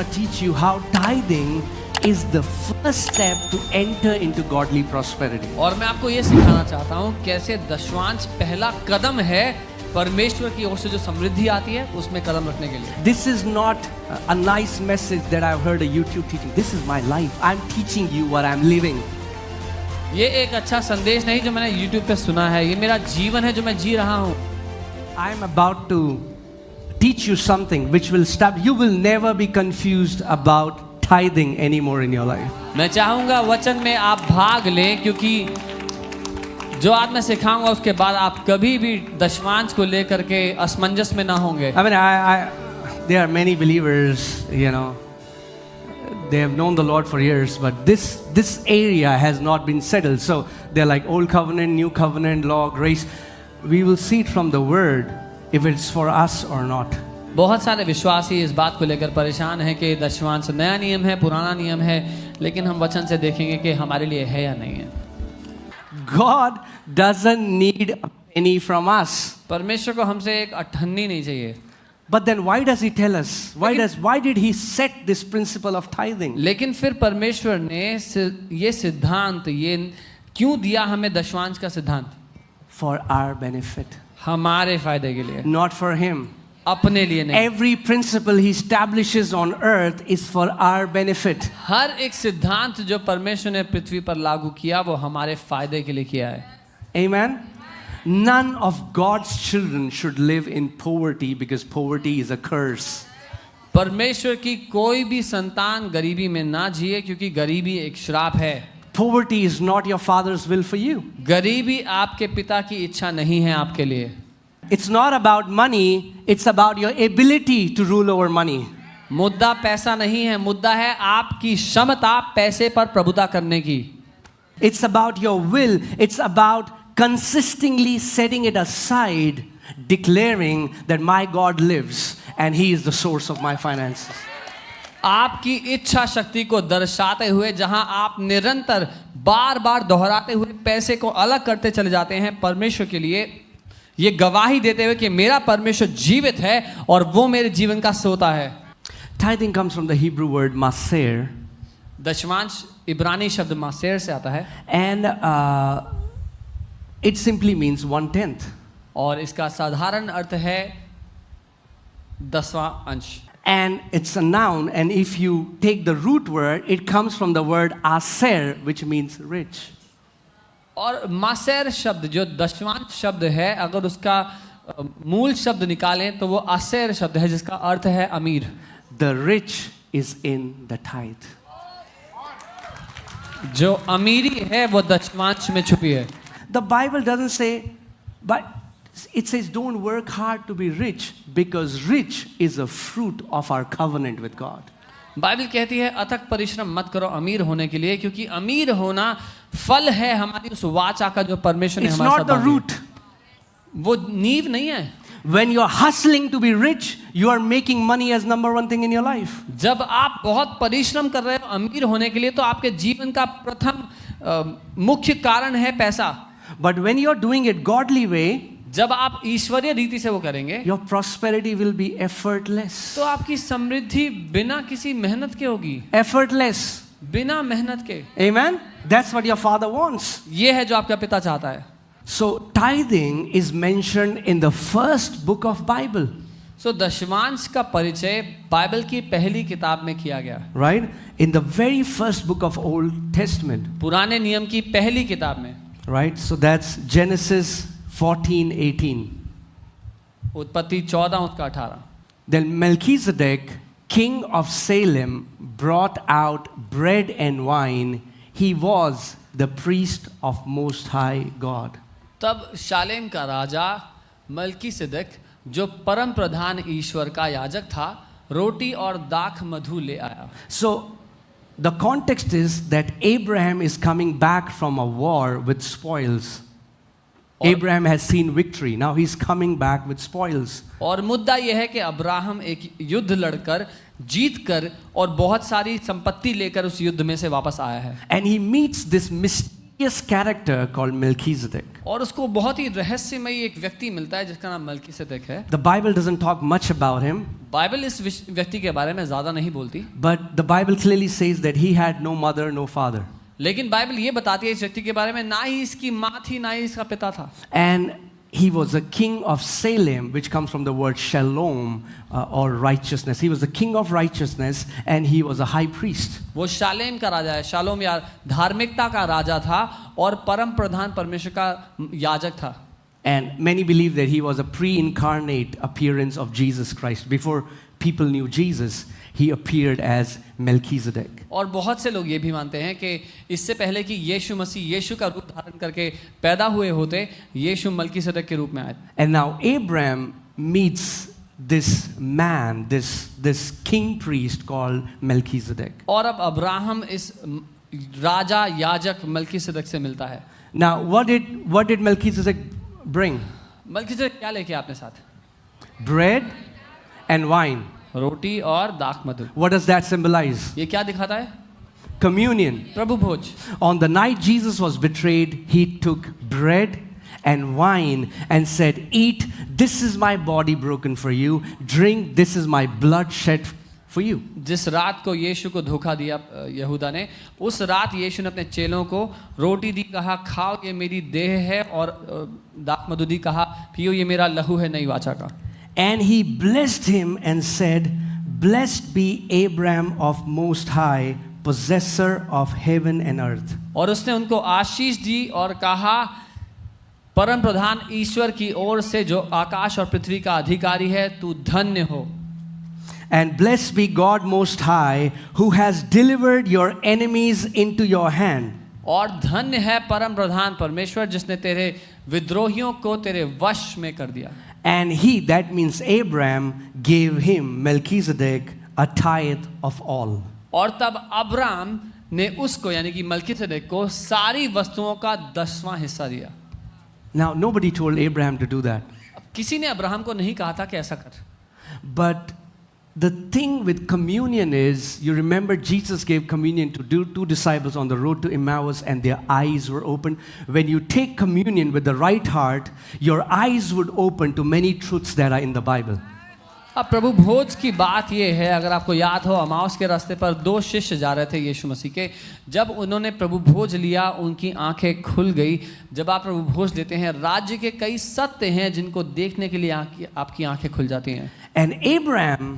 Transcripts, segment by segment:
want to teach you how tithing is the first step to enter into godly prosperity. और मैं आपको ये सिखाना चाहता हूँ कैसे दशवांश पहला कदम है परमेश्वर की ओर से जो समृद्धि आती है उसमें कदम रखने के लिए। This is not a nice message that I've heard a YouTube teaching. This is my life. I'm teaching you what I'm living. ये एक अच्छा संदेश नहीं जो मैंने YouTube पे सुना है, ये मेरा जीवन है जो मैं जी रहा हूँ। I'm about to teach you something which will stop. You will never be confused about tithing anymore in your life. मैं चाहूँगा वचन में आप भाग लें, क्योंकि जो आज मैं सिखाऊंगा उसके बाद आप कभी भी दशवांश को लेकर के असमंजस में ना होंगे। I mean, there are many believers, you know, they have known the Lord for years, but this area has not been settled. So they're like old covenant, new covenant, law, grace. We will see it from the word if it's for us or not. बहुत सारे विश्वासी इस बात को लेकर परेशान हैं कि दशवांश नया नियम है, पुराना नियम है, लेकिन हम वचन से देखेंगे कि हमारे लिए है या नहीं है। God doesn't need a penny from us. परमेश्वर को हमसे एक अठन्नी नहीं चाहिए। But then why does he tell us? Why did he set this principle of tithing? लेकिन फिर परमेश्वर ने ये सिद्धांत ये क्यों दिया हमें दशवांश का सिद्धांत? For our benefit. हमारे फायदे के लिए, Not for him. अपने लिए नहीं। Every principle he establishes on earth is for our benefit. हर एक सिद्धांत जो परमेश्वर ने पृथ्वी पर लागू किया वो हमारे फायदे के लिए किया है। Amen. None of God's children should live in poverty because poverty is a curse. परमेश्वर की कोई भी संतान गरीबी में ना जिए, क्योंकि गरीबी एक श्राप है। Poverty is not your father's will for you. गरीबी आपके पिता की इच्छा नहीं है आपके लिए। It's not about money, it's about your ability to rule over money. मुद्दा पैसा नहीं है, मुद्दा है आपकी क्षमता पैसे पर प्रभुता करने की। It's about your will, it's about consistently setting it aside, declaring that my God lives and he is the source of my finances. आपकी इच्छा शक्ति को दर्शाते हुए, जहां आप निरंतर बार बार दोहराते हुए पैसे को अलग करते चले जाते हैं परमेश्वर के लिए, ये गवाही देते हुए कि मेरा परमेश्वर जीवित है और वो मेरे जीवन का सोता है। Tithing comes from the Hebrew word maser. दशवांश इब्रानी शब्द मासेर से आता है, And it simply means 1/10. और इसका साधारण अर्थ है 10वां अंश। And it's a noun, and if you take the root word, it comes from the word aser, which means rich. और मासेर शब्द जो दशवांश शब्द है, अगर उसका मूल शब्द निकालें तो वो आसेर शब्द है जिसका अर्थ है अमीर। The rich is in the tithe. जो अमीरी है वो दशवांश में छुपी है। The Bible doesn't say, but it says don't work hard to be rich, because rich is a fruit of our covenant with God. Bible कहती है अथक परिश्रम मत करो अमीर होने के लिए, क्योंकि अमीर होना फल है हमारी उस वाचा का जो परमेश्वर ने It's हमारे साथ not the बांधी है। root. वो नींव नहीं है। When you're hustling to be rich, you are making money as number one thing in your life. जब आप बहुत परिश्रम कर रहे हो अमीर होने के लिए, तो आपके जीवन का प्रथम मुख्य कारण है पैसा। But when you're doing it godly way, जब आप ईश्वरीय रीति से वो करेंगे, your prosperity will be effortless. तो आपकी समृद्धि बिना किसी मेहनत के होगी। Effortless. बिना मेहनत के। Amen? That's what your father wants. ये है जो आपका पिता चाहता है। So tithing is mentioned in the first book of Bible. So दशवांश का परिचय बाइबल की पहली किताब में किया गया। Right? In the very first book of Old Testament. पुराने नियम की पहली किताब में। Right? So that's Genesis 14:18. उत्पत्ति 14 उसका 18। Then Melchizedek, king of Salem, brought out bread and wine. He was the priest of Most High God. तब शालेम का राजा मल्कीसिदक, जो परम प्रधान ईश्वर का याजक था, रोटी और दाख मधु ले आया। So the context is that Abraham is coming back from a war with spoils. Abraham has seen victory. Now he's coming back with spoils. और मुद्दा यह है कि अब्राहम एक युद्ध लड़कर जीतकर और बहुत सारी संपत्ति लेकर उस युद्ध में से वापस आया है। And he meets this mysterious mysterious character called Melchizedek. और उसको बहुत ही रहस्यमयी एक व्यक्ति मिलता है जिसका नाम मलकीसेदेक है। The Bible doesn't talk much about him, Bible इस व्यक्ति के बारे में ज्यादा नहीं बोलती, but the Bible clearly says that he had no mother, no father. लेकिन बाइबल ये बताती है इस व्यक्ति के बारे में ना ही इसकी माँ थी ना ही इसका पिता था। And he was a king of Salem, which comes from the word shalom or righteousness. He was the king of righteousness and he was a high priest. वो शालेम का राजा है, शालोम या धार्मिकता का राजा था और परम प्रधान परमेश्वर का याजक था। And many believe that he was a pre-incarnate appearance of Jesus Christ. Before people knew Jesus, he appeared as Melchizedek. और बहुत से लोग ये भी मानते हैं कि इससे पहले कि यीशु मसीह यीशु का रूप धारण करके पैदा हुए होते, यीशु मलकीसेदेक के रूप में आए। And now Abraham meets this man, this king priest called Melchizedek. और अब अब्राहम इस राजा याजक मलकीसेदेक से मिलता है। Now what did Melchizedek bring? Melchizedek क्या लेके आपने साथ? Bread and wine. रोटी और दाख मधु। What does that symbolize? ये क्या दिखाता है? Communion. Prabhu Bhoj. On the night Jesus was betrayed, he took bread and wine and said, "Eat, this is my body broken for you. Drink, this is my blood shed for you." जिस रात को यीशु को धोखा दिया यहूदा ने, उस रात यीशु ने अपने चेलों को रोटी दी, कहा खाओ ये मेरी देह है, और दाख मधु दी, कहा पियो ये मेरा लहू है नई वाचा का। And he blessed him and said, "Blessed be Abraham of Most High, possessor of heaven and earth." और उसने उनको आशीष दी और कहा परम प्रधान ईश्वर की ओर से जो आकाश और पृथ्वी का अधिकारी है, तू धन्य हो। And blessed be God Most High, who has delivered your enemies into your hand. और धन्य है परम प्रधान परमेश्वर जिसने तेरे विद्रोहियों को तेरे वश में कर दिया। And he, that means Abraham, gave him, Melchizedek, a tithe of all. और तब अब्राम ने उसको यानी कि मलकीसेदेक को सारी वस्तुओं का 10वां हिस्सा दिया। Now, nobody told Abraham to do that. अब किसी ने अब्राहम को नहीं कहा था कि ऐसा कर। But the thing with communion is, you remember Jesus gave communion to two disciples on the road to Emmaus and their eyes were open. When you take communion with the right heart, your eyes would open to many truths that are in the Bible. अब प्रभु भोज की बात ये है, अगर आपको याद हो Emmaus के रास्ते पर 2 शिष्य जा रहे थे यीशु मसीह के, जब उन्होंने प्रभु भोज लिया उनकी आंखें खुल गई। जब आप प्रभु भोज लेते हैं, राज्य के कई सत्य हैं जिनको देखने के लिए आपकी आंखें खुल जाती हैं। And Abraham,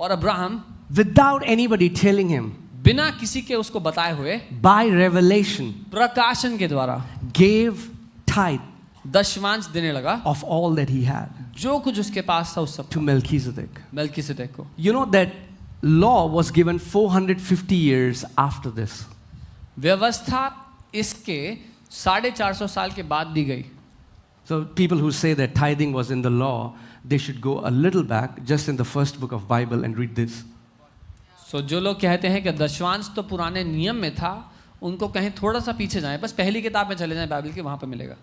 और Abraham without anybody telling him, बिना किसी के उसको बताए हुए, by revelation, प्रकाशन के द्वारा gave tithe दशमांश देने लगा of all that he had जो कुछ उसके पास था उस सब to Melchizedek. मलकीसेदेक को। You know that law was given 450 years after this. व्यवस्था इसके 450 साल के बाद दी गई। So people who say that tithing was in the law, they should go a little back, just in the first book of Bible, and read this. So जो लोग कहते हैं कि दशमांश तो पुराने नियम में था, उनको कहीं थोड़ा सा पीछे जाएं, बस पहली किताब में चले जाएं बाइबल की, वहां पे मिलेगा।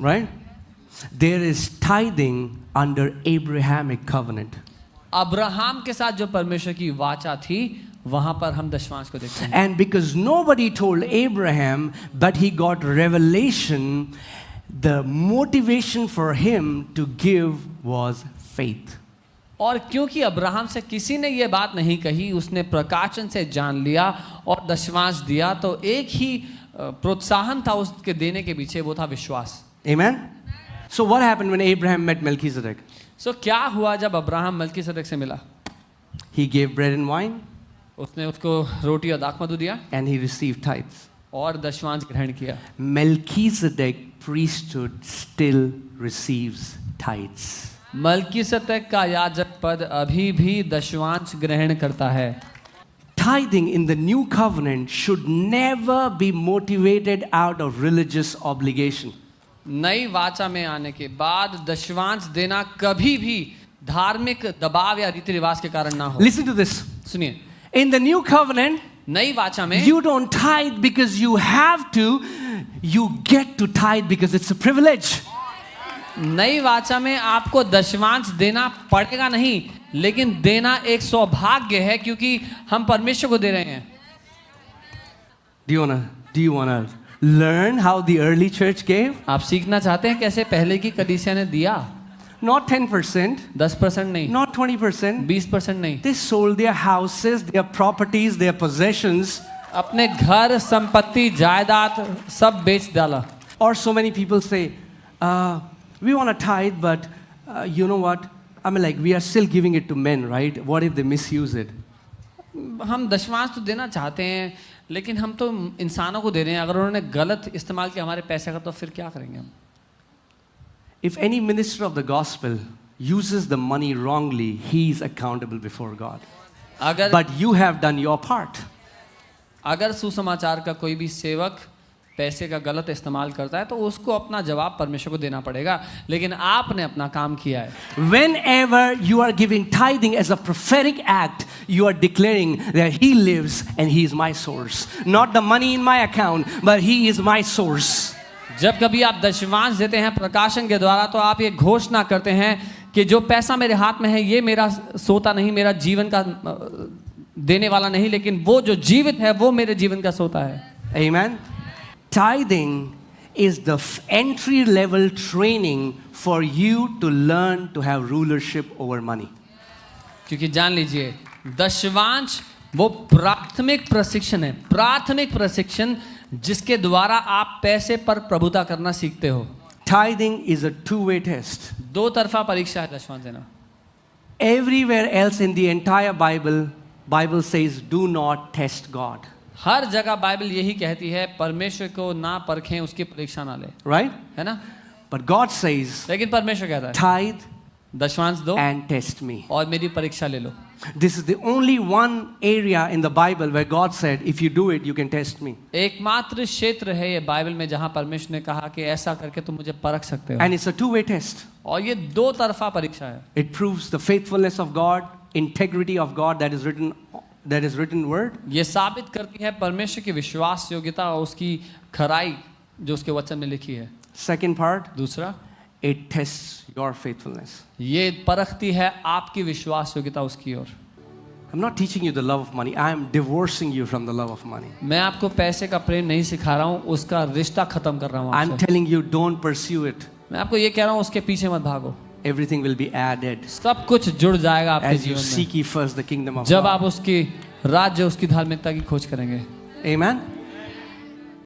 Right? There is tithing under Abrahamic covenant. Abraham के साथ जो परमेश्वर की वाचा थी, वहां पर हम दशमांश को देखते हैं। And because nobody told Abraham, but he got revelation, the motivation for him to give was faith. और क्योंकि अब्राहम से किसी ने ये बात नहीं कही, उसने प्रकाशन से जान लिया और दशमांश दिया, तो एक ही प्रोत्साहन था उसके देने के पीछे, वो था विश्वास। Amen? So what happened when Abraham met Melchizedek? So क्या हुआ जब अब्राहम मलकीसेदेक से मिला? He gave bread and wine उसने उसको रोटी और दाख मधु दिया and he received tithes. और दशमांश ग्रहण किया। Melchizedek priesthood still receives tithes. Melchizedek का याजक पद अभी भी दशमांश ग्रहण करता है। Tithing in the new covenant should never be motivated out of religious obligation. नई वाचा में आने के बाद दशमांश देना कभी भी धार्मिक दबाव या रीति रिवाज के कारण ना हो। Listen to this. सुनिए, In the new covenant, नई वाचा में you don't tithe because you have to, you get to tithe because it's a privilege. नई वाचा में आपको दशमांश देना पड़ेगा नहीं, लेकिन देना एक सौभाग्य है क्योंकि हम परमेश्वर को दे रहे हैं। Do you wanna Learn how the early church gave? आप सीखना चाहते हैं कैसे पहले की कलीसिया ने दिया? Not 10%, 10% नहीं, not 20%. 20% नहीं, They sold their houses, their properties, their possessions. अपने घर, संपत्ति, जायदाद सब बेच डाला. Or so many people say, we want to tithe, but you know what? I mean, like, we are still giving it to men, right? What if they misuse it? हम दशमांश तो देना चाहते हैं, लेकिन हम तो इंसानों को दे रहे हैं. अगर उन्होंने गलत इस्तेमाल किया हमारे पैसे का, तो फिर क्या करेंगे हम? If any minister of the gospel uses the money wrongly, he is accountable before God. अगर But you have done your part. अगर सुसमाचार का कोई भी सेवक पैसे का गलत इस्तेमाल करता है, तो उसको अपना जवाब परमेश्वर को देना पड़ेगा, लेकिन आपने अपना काम किया है. Whenever you are giving tithing as a prophetic act, you are declaring that He lives and He is my source. Not the money in my account, but He is my source. जब कभी आप दशमांश देते हैं प्रकाशन के द्वारा, तो आप ये घोषणा करते हैं कि जो पैसा मेरे हाथ में है, ये मेरा सोता नहीं, मेरा जीवन का देने वाला नहीं, लेकिन वो जो जीवित है वो मेरे जीवन का सोता है. Amen. Tithing is the entry level training for you to learn to have rulership over money. क्योंकि जान लीजिए, दशमांश वो प्राथमिक प्रशिक्षण है, प्राथमिक प्रशिक्षण जिसके द्वारा आप पैसे पर प्रभुता करना सीखते हो. Tithing is a two-way test. दो तरफा परीक्षा है दशमांश देना. Everywhere else in the entire Bible says, do not test God. हर जगह बाइबल यही कहती है, परमेश्वर को ना परखें, उसकी परीक्षा ना ले. Right? है ना? But God says, लेकिन परमेश्वर कहता है, tithe दशमांश दो and test me. और मेरी परीक्षा ले लो. This is the only one area in the Bible where God said, if you do it, you can test me. एकमात्र क्षेत्र है ये बाइबल में जहां परमेश्वर ने कहा कि ऐसा करके तुम मुझे परख सकते हो. And it's a two-way test. और ये दो तरफा परीक्षा है. It proves the faithfulness of God, integrity of God that is written word. ये साबित करती है परमेश्वर की विश्वास योग्यता और उसकी खराई जो उसके वचन में लिखी है. Second part, दूसरा, it tests your faithfulness. ये परखती है आपकी विश्वास योग्यता उसकी ओर. I'm not teaching you the love of money. I am divorcing you from the love of money. मैं आपको पैसे का प्रेम नहीं सिखा रहा हूँ, उसका रिश्ता खत्म कर रहा हूँ I'm आपसे. telling you, don't pursue it. मैं आपको ये कह रहा हूँ, उसके पीछे मत भागो. Everything will be added सब कुछ जुड़ जाएगा आपके as you जीवन में seek ye first the kingdom of जब God. आप उसकी राज्य, उसकी धार्मिकता की खोज करेंगे. Amen.